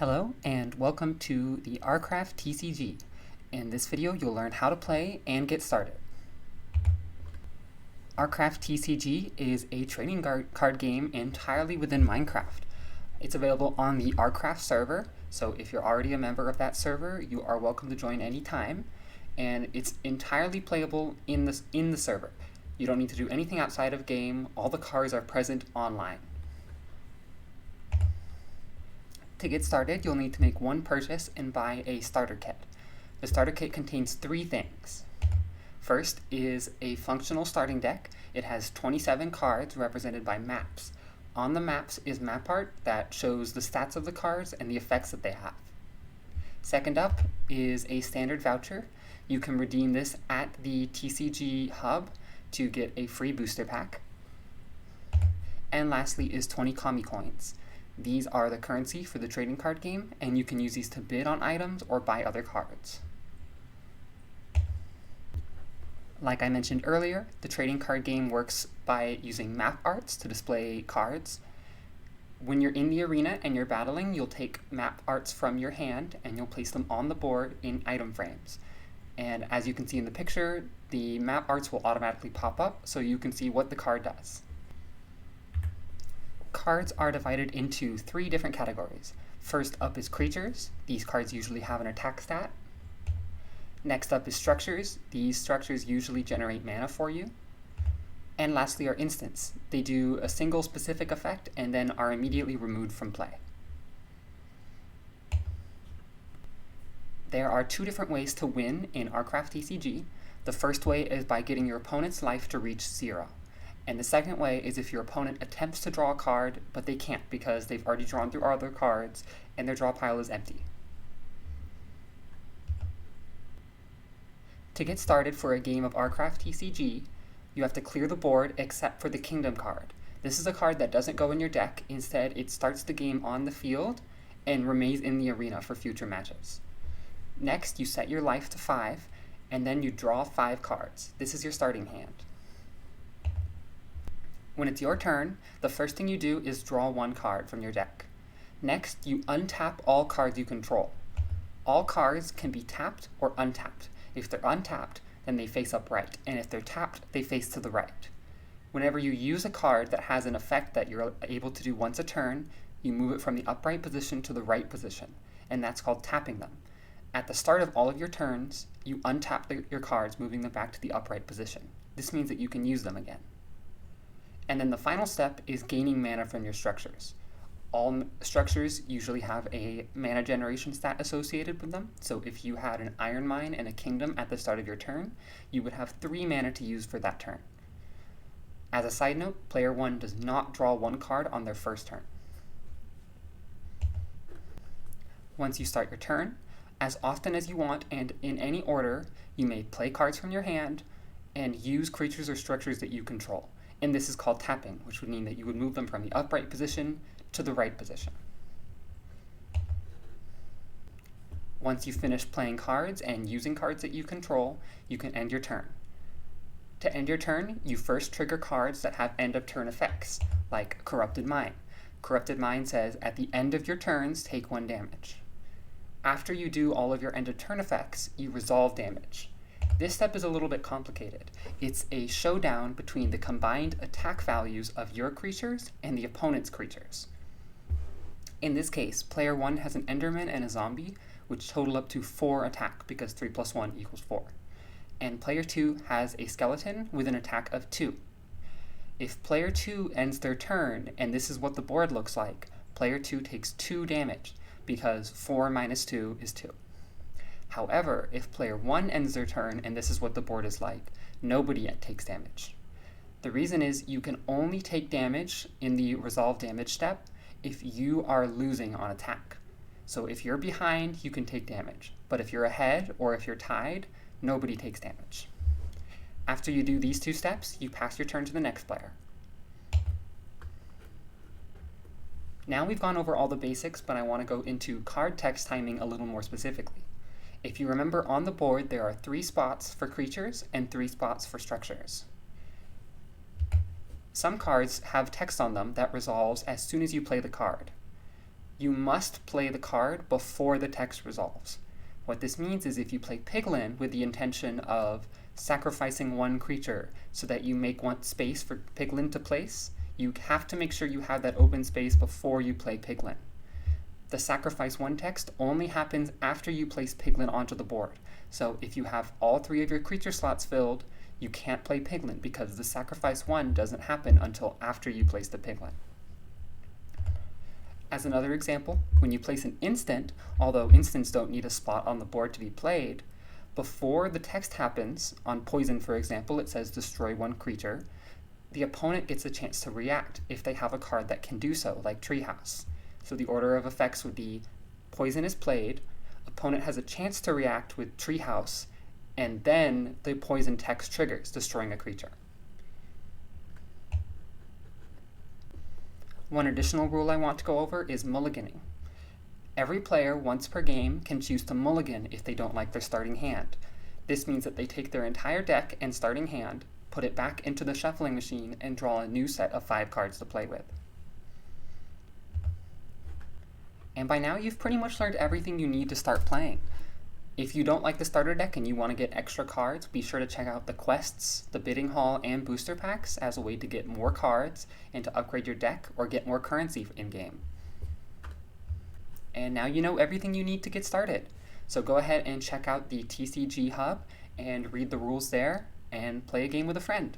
Hello and welcome to the OurCraft TCG. In this video you'll learn how to play and get started. OurCraft TCG is a trading card game entirely within Minecraft. It's available on the OurCraft server, so if you're already a member of that server, you are welcome to join anytime, and it's entirely playable in the server. You don't need to do anything outside of game. All the cards are present online. To get started, you'll need to make one purchase and buy a starter kit. The starter kit contains three things. First is a functional starting deck. It has 27 cards represented by maps. On the maps is map art that shows the stats of the cards and the effects that they have. Second up is a standard voucher. You can redeem this at the TCG hub to get a free booster pack. And lastly is 20 Kami coins. These are the currency for the trading card game, and you can use these to bid on items or buy other cards. Like I mentioned earlier, the trading card game works by using map arts to display cards. When you're in the arena and you're battling, you'll take map arts from your hand and you'll place them on the board in item frames. And as you can see in the picture, the map arts will automatically pop up so you can see what the card does. Cards are divided into three different categories. First up is creatures. These cards usually have an attack stat. Next up is structures. These structures usually generate mana for you. And lastly are instants. They do a single specific effect and then are immediately removed from play. There are two different ways to win in OurCraft TCG. The first way is by getting your opponent's life to reach 0. And the second way is if your opponent attempts to draw a card, but they can't because they've already drawn through other cards and their draw pile is empty. To get started for a game of OurCraft TCG, you have to clear the board except for the Kingdom card. This is a card that doesn't go in your deck. Instead, it starts the game on the field and remains in the arena for future matches. Next, you set your life to 5, and then you draw 5 cards. This is your starting hand. When it's your turn, the first thing you do is draw 1 card from your deck. Next, you untap all cards you control. All cards can be tapped or untapped. If they're untapped, then they face upright, and if they're tapped, they face to the right. Whenever you use a card that has an effect that you're able to do once a turn, you move it from the upright position to the right position, and that's called tapping them. At the start of all of your turns, you untap your cards, moving them back to the upright position. This means that you can use them again. And then the final step is gaining mana from your structures. All structures usually have a mana generation stat associated with them, so if you had an Iron Mine and a Kingdom at the start of your turn, you would have 3 mana to use for that turn. As a side note, player 1 does not draw 1 card on their first turn. Once you start your turn, as often as you want and in any order, you may play cards from your hand and use creatures or structures that you control. And this is called tapping, which would mean that you would move them from the upright position to the right position. Once you've finished playing cards and using cards that you control, you can end your turn. To end your turn, you first trigger cards that have end of turn effects, like Corrupted Mine. Corrupted Mine says, at the end of your turns, take 1 damage. After you do all of your end of turn effects, you resolve damage. This step is a little bit complicated. It's a showdown between the combined attack values of your creatures and the opponent's creatures. In this case, player 1 has an Enderman and a zombie, which total up to 4 attack because 3 plus 1 equals 4. And player 2 has a skeleton with an attack of 2. If player 2 ends their turn, and this is what the board looks like, player 2 takes 2 damage because 4 minus 2 is 2. However, if player 1 ends their turn, and this is what the board is like, nobody yet takes damage. The reason is you can only take damage in the resolve damage step if you are losing on attack. So if you're behind, you can take damage. But if you're ahead or if you're tied, nobody takes damage. After you do these 2 steps, you pass your turn to the next player. Now we've gone over all the basics, but I want to go into card text timing a little more specifically. If you remember, on the board there are 3 spots for creatures and 3 spots for structures. Some cards have text on them that resolves as soon as you play the card. You must play the card before the text resolves. What this means is if you play Piglin with the intention of sacrificing one creature so that you make one space for Piglin to place, you have to make sure you have that open space before you play Piglin. The sacrifice one text only happens after you place Piglin onto the board. So if you have all 3 of your creature slots filled, you can't play Piglin because the sacrifice one doesn't happen until after you place the Piglin. As another example, when you place an instant, although instants don't need a spot on the board to be played, before the text happens, on poison for example, it says destroy one creature, the opponent gets a chance to react if they have a card that can do so, like Treehouse. So the order of effects would be poison is played, opponent has a chance to react with Treehouse, and then the poison text triggers, destroying a creature. One additional rule I want to go over is mulliganing. Every player once per game can choose to mulligan if they don't like their starting hand. This means that they take their entire deck and starting hand, put it back into the shuffling machine, and draw a new set of 5 cards to play with. And by now you've pretty much learned everything you need to start playing. If you don't like the starter deck and you want to get extra cards, be sure to check out the quests, the bidding hall, and booster packs as a way to get more cards and to upgrade your deck or get more currency in-game. And now you know everything you need to get started. So go ahead and check out the TCG Hub and read the rules there and play a game with a friend.